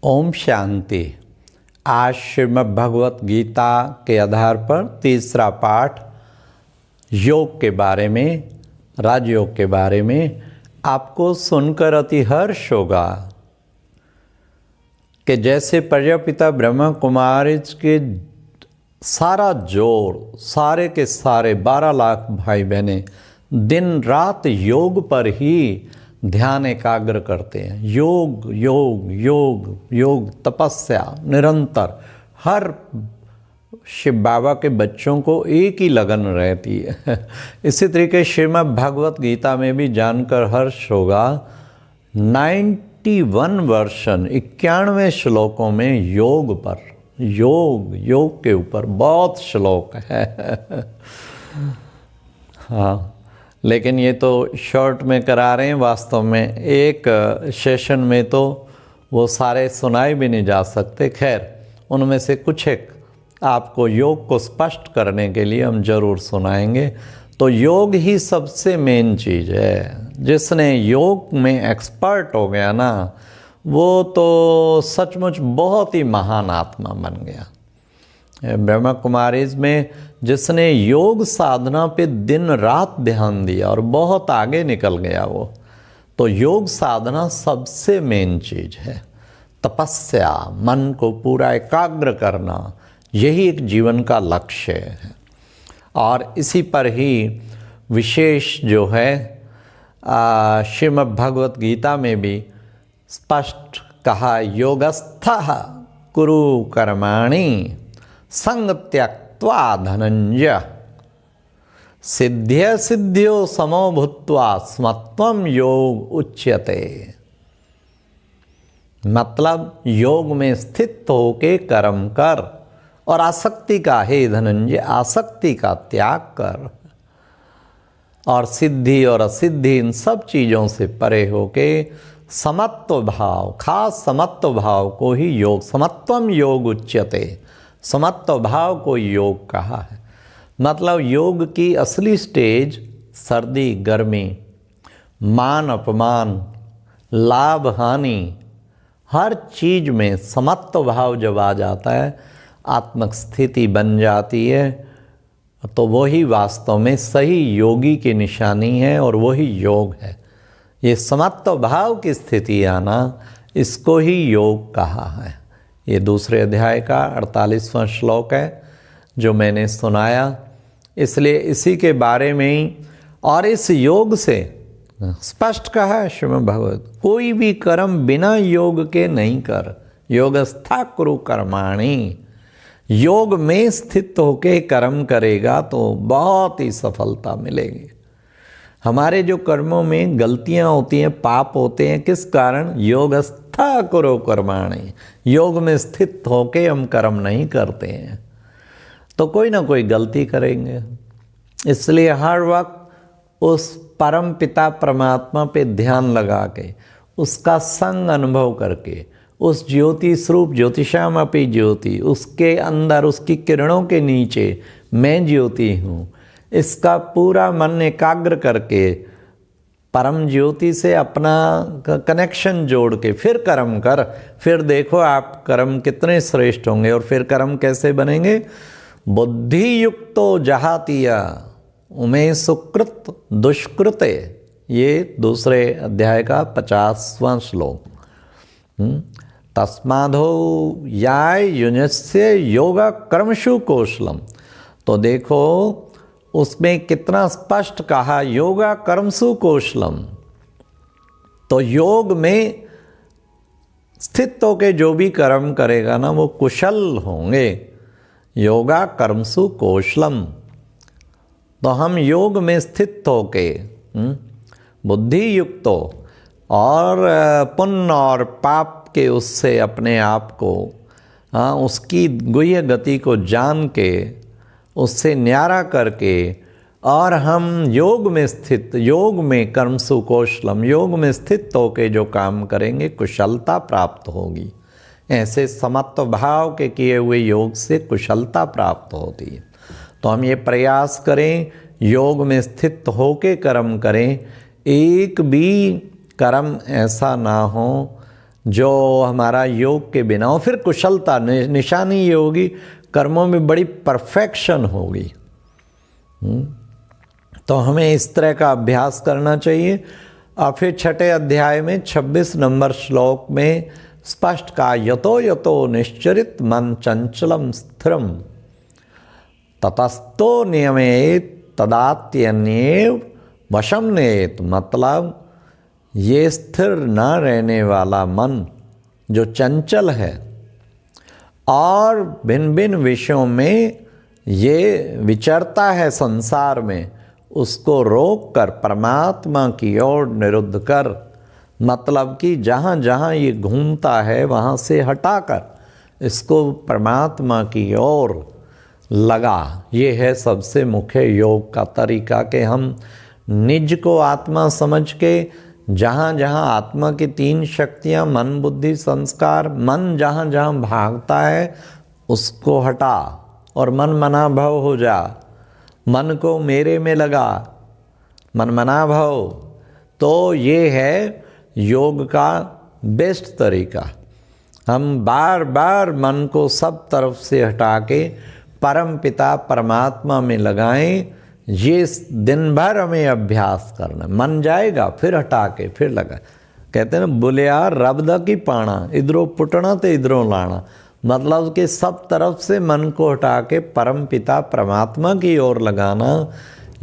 ओम शांति। आज श्रीमद् भगवत गीता के आधार पर तीसरा पाठ योग के बारे में, राजयोग के बारे में आपको सुनकर अति हर्ष होगा कि जैसे प्रजापिता ब्रह्मा कुमारी के सारा जोर, सारे के सारे 12 लाख भाई बहनें दिन रात योग पर ही ध्यान एकाग्र करते हैं। योग योग योग योग तपस्या निरंतर। हर शिव बाबा के बच्चों को एक ही लगन रहती है। इसी तरीके श्रीमद् भगवत गीता में भी जानकर हर्ष होगा 91 वर्षन 91 श्लोकों में योग पर, योग के ऊपर बहुत श्लोक है। हाँ, लेकिन ये तो शॉर्ट में करा रहे हैं। वास्तव में एक सेशन में तो वो सारे सुनाए भी नहीं जा सकते। खैर, उनमें से कुछ एक आपको योग को स्पष्ट करने के लिए हम जरूर सुनाएंगे। तो योग ही सबसे मेन चीज़ है। जिसने योग में एक्सपर्ट हो गया ना, वो तो सचमुच बहुत ही महान आत्मा बन गया। ब्रह्मा कुमारीज में जिसने योग साधना पे दिन रात ध्यान दिया और बहुत आगे निकल गया वो, तो योग साधना सबसे मेन चीज है। तपस्या, मन को पूरा एकाग्र करना, यही एक जीवन का लक्ष्य है। और इसी पर ही विशेष जो है श्रीमद् भगवत गीता में भी स्पष्ट कहा, योगस्थः कुरु कर्माणि संग त्यक्त्वा धनंजय सिद्ध्य सिद्ध्यो समो भूत्वा स्मत्वम योग उच्यते। मतलब योग में स्थित होके कर्म कर और आसक्ति का, हे धनंजय, आसक्ति का त्याग कर और सिद्धि और असिद्धि इन सब चीज़ों से परे होके समत्व भाव, खास समत्व भाव को ही योग, समत्वम योग उच्यते, समत्व भाव को योग कहा है। मतलब योग की असली स्टेज सर्दी गर्मी, मान अपमान, लाभ हानि, हर चीज में समत्व भाव जब आ जाता है, आत्मक स्थिति बन जाती है, तो वही वास्तव में सही योगी की निशानी है और वही योग है। ये समत्व भाव की स्थिति आना, इसको ही योग कहा है। ये दूसरे अध्याय का 48वां श्लोक है जो मैंने सुनाया। इसलिए इसी के बारे में ही और इस योग से स्पष्ट कहा है श्रीमद् भगवत, कोई भी कर्म बिना योग के नहीं कर। योगस्था कुरु कर्माणि, योग में स्थित होके कर्म करेगा तो बहुत ही सफलता मिलेगी। हमारे जो कर्मों में गलतियां होती हैं, पाप होते हैं, किस कारण? योगस्था कुरु कर्माणि, योग में स्थित होके हम कर्म नहीं करते हैं तो कोई ना कोई गलती करेंगे। इसलिए हर वक्त उस परम पिता परमात्मा पे ध्यान लगा के, उसका संग अनुभव करके, उस ज्योति स्वरूप ज्योतिषामपि ज्योति, उसके अंदर उसकी किरणों के नीचे मैं ज्योति हूँ, इसका पूरा मन एकाग्र करके परम ज्योति से अपना कनेक्शन जोड़ के फिर कर्म कर। फिर देखो आप कर्म कितने श्रेष्ठ होंगे। और फिर कर्म कैसे बनेंगे? बुद्धि युक्तो जहातिया उमे सुकृत दुष्कृते, ये दूसरे अध्याय का 50वां श्लोक। तस्मादो याय युनस्य योगा कर्मशु कौशलम। तो देखो उसमें कितना स्पष्ट कहा, योगा कर्मसु कौशलम। तो योग में स्थित होके जो भी कर्म करेगा ना, वो कुशल होंगे। योगा कर्मसु कौशलम। तो हम योग में स्थित होके बुद्धि युक्त और पुण्य और पाप के उससे अपने आप को, उसकी गुह्य गति को जान के, उससे न्यारा करके, और हम योग में स्थित, योग में कर्मसु कौशलम, योग में स्थित होके जो काम करेंगे कुशलता प्राप्त होगी। ऐसे समत्व भाव के किए हुए योग से कुशलता प्राप्त होती है। तो हम ये प्रयास करें, योग में स्थित होके कर्म करें। एक भी कर्म ऐसा ना हो जो हमारा योग के बिना, और फिर कुशलता निशानी ये होगी, कर्मों में बड़ी परफेक्शन होगी। तो हमें इस तरह का अभ्यास करना चाहिए। और फिर छठे अध्याय में 26 नंबर श्लोक में स्पष्ट कहा, यतो यतो निश्चरित मन चंचलम स्थिरम ततस्तो नियमेत तदात्यन्येव वशम नेत। मतलब ये स्थिर न रहने वाला मन जो चंचल है और भिन्न भिन्न विषयों में ये विचरता है संसार में, उसको रोक कर परमात्मा की ओर निरुद्ध कर, मतलब कि जहाँ जहाँ ये घूमता है वहाँ से हटाकर इसको परमात्मा की ओर लगा। ये है सबसे मुख्य योग का तरीका कि हम निज को आत्मा समझ के जहाँ जहाँ आत्मा की 3 शक्तियाँ मन बुद्धि संस्कार, मन जहाँ जहाँ भागता है उसको हटा और मन मना भव हो जा। मन को मेरे में लगा, मन मना भव। तो ये है योग का बेस्ट तरीका। हम बार बार मन को सब तरफ से हटा के परम पिता परमात्मा में लगाएं। ये दिन भर हमें अभ्यास करना। मन जाएगा फिर हटा के फिर लगा। कहते हैं ना, बुलिया रब दा की पाना, इधरों पुटना तो इधरों लाना। मतलब कि सब तरफ से मन को हटा के परम पिता परमात्मा की ओर लगाना,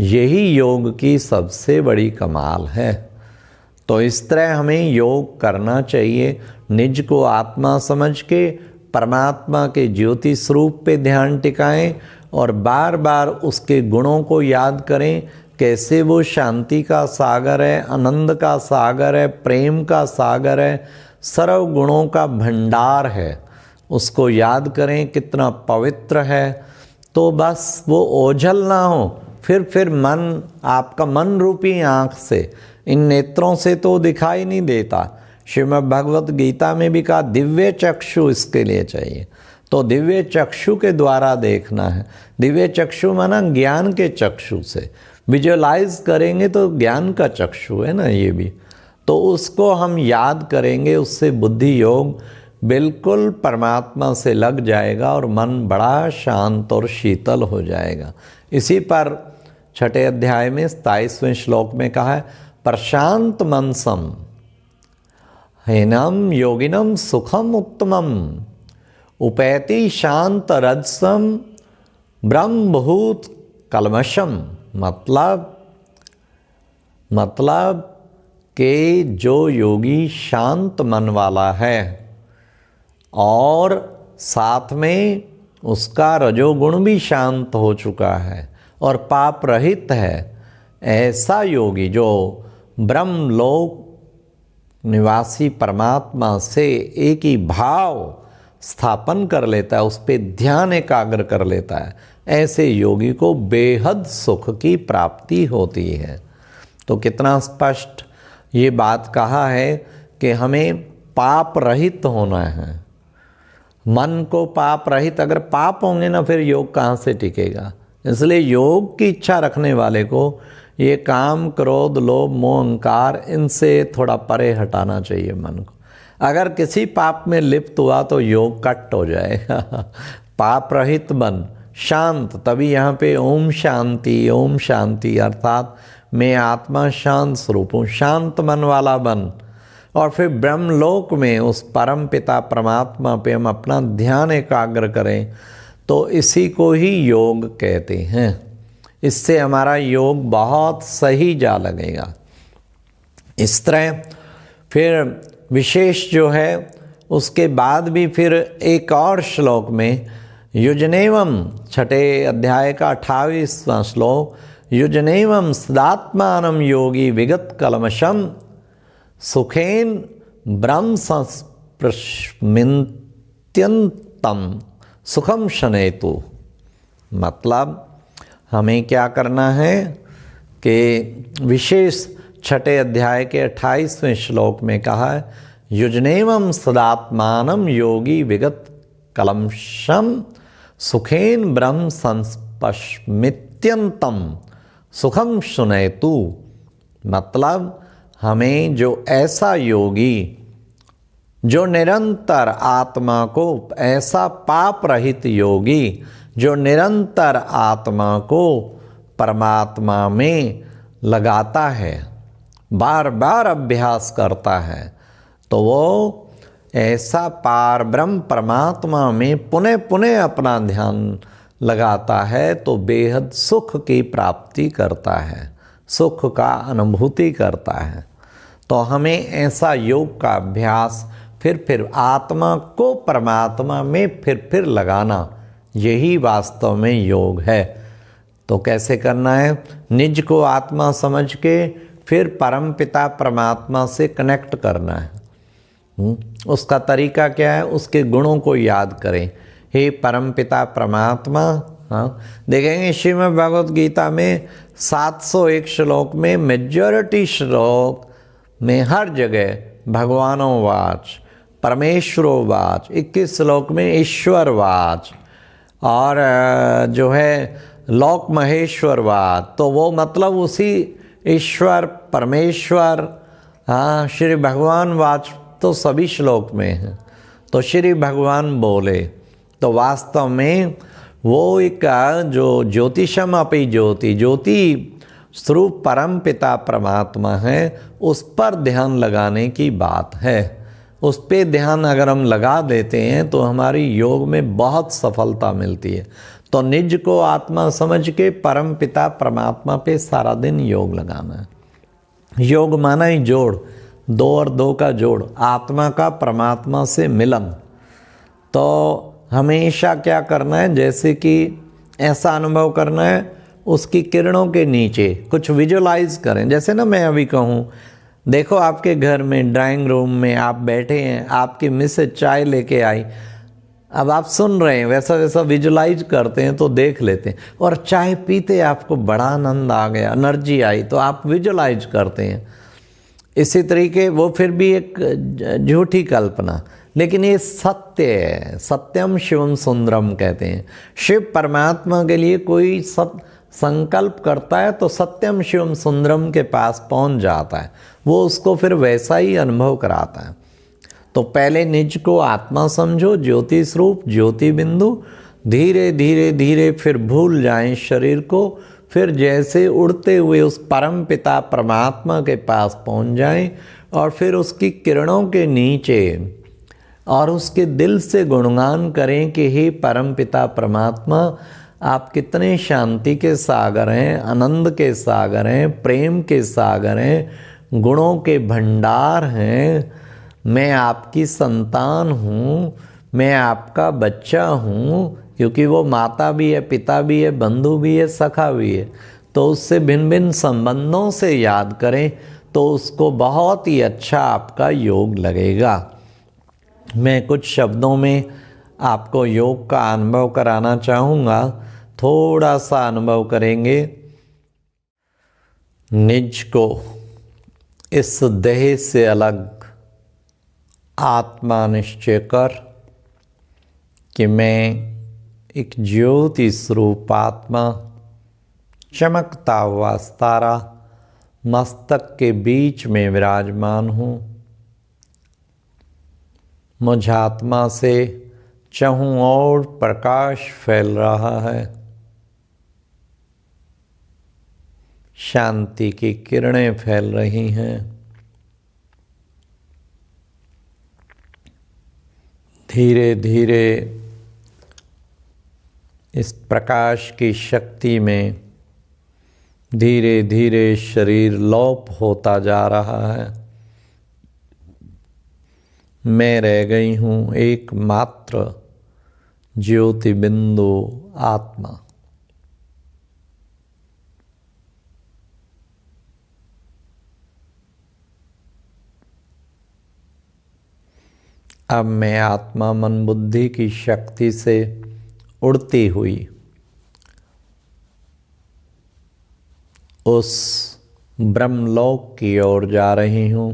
यही योग की सबसे बड़ी कमाल है। तो इस तरह हमें योग करना चाहिए। निज को आत्मा समझ के परमात्मा के ज्योति स्वरूप पे ध्यान टिकाएं और बार बार उसके गुणों को याद करें। कैसे वो शांति का सागर है, आनंद का सागर है, प्रेम का सागर है, सर्व गुणों का भंडार है। उसको याद करें कितना पवित्र है। तो बस वो ओझल ना हो। फिर मन, आपका मन रूपी आँख से, इन नेत्रों से तो दिखाई नहीं देता। श्रीमद् भगवत गीता में भी कहा दिव्य चक्षु इसके लिए चाहिए। तो दिव्य चक्षु के द्वारा देखना है। दिव्य चक्षु माना ज्ञान के चक्षु से विजुअलाइज करेंगे तो ज्ञान का चक्षु है ना ये भी। तो उसको हम याद करेंगे, उससे बुद्धि योग बिल्कुल परमात्मा से लग जाएगा और मन बड़ा शांत और शीतल हो जाएगा। इसी पर छठे अध्याय में 27वें श्लोक में कहा है, प्रशांत मनसम हेनम योगिनम सुखम उत्तमम उपैति शांत रजसम ब्रह्मभूत कलमशम। मतलब कि जो योगी शांत मन वाला है और साथ में उसका रजोगुण भी शांत हो चुका है और पाप रहित है, ऐसा योगी जो ब्रह्मलोक निवासी परमात्मा से एक ही भाव स्थापन कर लेता है, उस पे ध्यान एकाग्र कर लेता है, ऐसे योगी को बेहद सुख की प्राप्ति होती है। तो कितना स्पष्ट ये बात कहा है कि हमें पाप रहित होना है। मन को पाप रहित, अगर पाप होंगे ना फिर योग कहाँ से टिकेगा। इसलिए योग की इच्छा रखने वाले को ये काम क्रोध लोभ मोह अहंकार इनसे थोड़ा परे हटाना चाहिए मन को। अगर किसी पाप में लिप्त हुआ तो योग कट हो जाएगा। पाप रहित बन, शांत, तभी यहाँ पे ओम शांति अर्थात मैं आत्मा शांत स्वरूप हूँ, शांत मन वाला बन। और फिर ब्रह्मलोक में उस परम पिता परमात्मा पे हम अपना ध्यान एकाग्र करें, तो इसी को ही योग कहते हैं। इससे हमारा योग बहुत सही जा लगेगा। इस तरह फिर विशेष जो है उसके बाद भी फिर एक और श्लोक में युजनेवम, छठे अध्याय का 28वां श्लोक, युजनेवम सदात्मानम योगी विगत कलमशम सुखेन ब्रह्म संस्पृशमित्यंतम सुखम शनेतु। मतलब हमें क्या करना है कि विशेष छठे अध्याय के 28वें श्लोक में कहा है, युजनेवम सदात्मानम योगी विगत कलमशम सुखेन ब्रह्म संस्पृशमित्यंतम सुखम शनेतु। मतलब हमें जो ऐसा योगी जो निरंतर आत्मा को, ऐसा पाप रहित योगी जो निरंतर आत्मा को परमात्मा में लगाता है, बार बार अभ्यास करता है, तो वो ऐसा पार ब्रह्म परमात्मा में पुनः पुनः अपना ध्यान लगाता है, तो बेहद सुख की प्राप्ति करता है, सुख का अनुभूति करता है। तो हमें ऐसा योग का अभ्यास फिर आत्मा को परमात्मा में फिर लगाना, यही वास्तव में योग है। तो कैसे करना है? निज को आत्मा समझ के फिर परम पिता परमात्मा से कनेक्ट करना है। उसका तरीका क्या है? उसके गुणों को याद करें। हे परम पिता परमात्मा, हाँ देखेंगे श्रीमद् भगवत गीता में 701 श्लोक में मेजॉरिटी श्लोक में हर जगह भगवानोवाच, परमेश्वरोवाच, 21 श्लोक में ईश्वरवाच और जो है लोक महेश्वरवाच। तो वो मतलब उसी ईश्वर परमेश्वर, हाँ श्री भगवान वाच तो सभी श्लोक में है। तो श्री भगवान बोले तो वास्तव में वो एक जो ज्योतिषम अपि ज्योति, ज्योति स्वरूप परम पिता परमात्मा है, उस पर ध्यान लगाने की बात है। उस पे ध्यान अगर हम लगा देते हैं तो हमारी योग में बहुत सफलता मिलती है। तो निज को आत्मा समझ के परम पिता परमात्मा पे सारा दिन योग लगाना है। योग माना ही जोड़, 2 और 2 का जोड़, आत्मा का परमात्मा से मिलन। तो हमेशा क्या करना है? जैसे कि ऐसा अनुभव करना है, उसकी किरणों के नीचे कुछ विजुलाइज करें। जैसे ना मैं अभी कहूँ, देखो आपके घर में ड्राइंग रूम में आप बैठे हैं, आपकी मिसेज चाय लेके आई, अब आप सुन रहे हैं, वैसा वैसा विजुलाइज करते हैं तो देख लेते हैं। और चाय पीते आपको बड़ा आनंद आ गया, एनर्जी आई, तो आप विजुलाइज करते हैं। इसी तरीके वो फिर भी एक झूठी कल्पना, लेकिन ये सत्य है। सत्यम शिवम सुंदरम कहते हैं। शिव परमात्मा के लिए कोई संकल्प करता है तो सत्यम शिवम सुंदरम के पास पहुंच जाता है, वो उसको फिर वैसा ही अनुभव कराता है। तो पहले निज को आत्मा समझो, ज्योति स्वरूप, ज्योति बिंदु, धीरे धीरे धीरे फिर भूल जाएं शरीर को, फिर जैसे उड़ते हुए उस परम पिता परमात्मा के पास पहुंच जाएं और फिर उसकी किरणों के नीचे और उसके दिल से गुणगान करें कि हे परम पिता परमात्मा, आप कितने शांति के सागर हैं, आनंद के सागर हैं, प्रेम के सागर हैं, गुणों के भंडार हैं। मैं आपकी संतान हूँ, मैं आपका बच्चा हूँ, क्योंकि वो माता भी है, पिता भी है, बंधु भी है, सखा भी है। तो उससे भिन्न भिन्न संबंधों से याद करें तो उसको बहुत ही अच्छा आपका योग लगेगा। मैं कुछ शब्दों में आपको योग का अनुभव कराना चाहूँगा, थोड़ा सा अनुभव करेंगे। निज को इस देह से अलग आत्मा निश्चय कर कि मैं एक ज्योति स्वरूप आत्मा, चमकता हुआ तारा मस्तक के बीच में विराजमान हूँ। मुझ आत्मा से चहुँ ओर प्रकाश फैल रहा है, शांति की किरणें फैल रही हैं। धीरे धीरे इस प्रकाश की शक्ति में धीरे धीरे शरीर लोप होता जा रहा है। मैं रह गई हूँ एकमात्र ज्योति बिंदु आत्मा। अब मैं आत्मा मन बुद्धि की शक्ति से उड़ती हुई उस ब्रह्मलोक की ओर जा रही हूँ।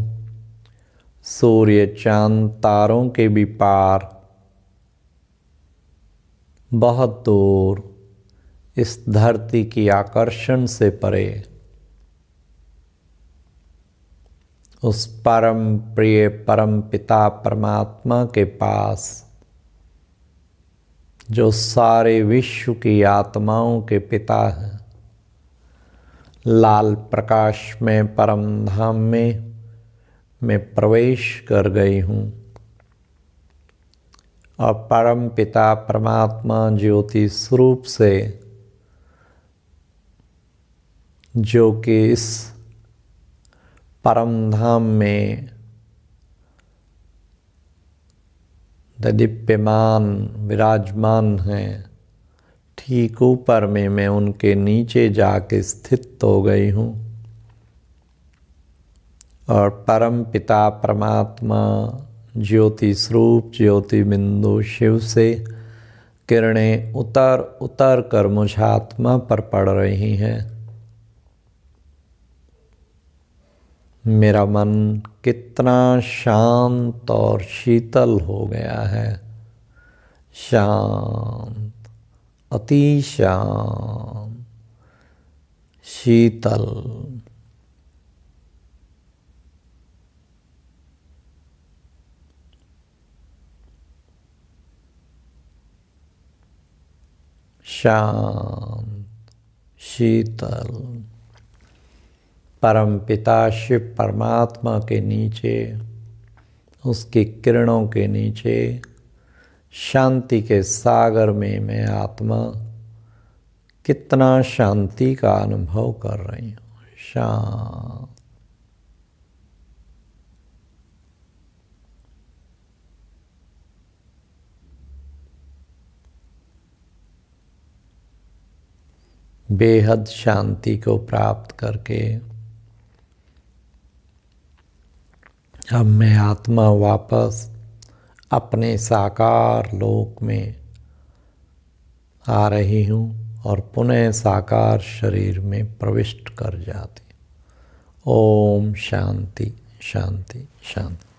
सूर्य चांद तारों के भी पार, बहुत दूर, इस धरती की आकर्षण से परे, उस परम प्रिय परम पिता परमात्मा के पास जो सारे विश्व की आत्माओं के पिता हैं, लाल प्रकाश में परम धाम में मैं प्रवेश कर गई हूँ और परम पिता परमात्मा ज्योति स्वरूप से, जो कि इस परम धाम में दिव्यमान विराजमान हैं, ठीक ऊपर में मैं उनके नीचे जाके स्थित हो गई हूँ और परम पिता परमात्मा ज्योति स्वरूप ज्योति बिंदु शिव से किरणें उतर उतर कर मुझ आत्मा पर पड़ रही हैं। मेरा मन कितना शांत और शीतल हो गया है, शांत, अति शांत, शीतल। शांत, शीतल, परम पिता शिव परमात्मा के नीचे, उसकी किरणों के नीचे शांति के सागर में मैं आत्मा कितना शांति का अनुभव कर रही हूँ। शांत, बेहद शांति को प्राप्त करके अब मैं आत्मा वापस अपने साकार लोक में आ रही हूँ और पुनः साकार शरीर में प्रविष्ट कर जाती। ओम शांति शांति शांति।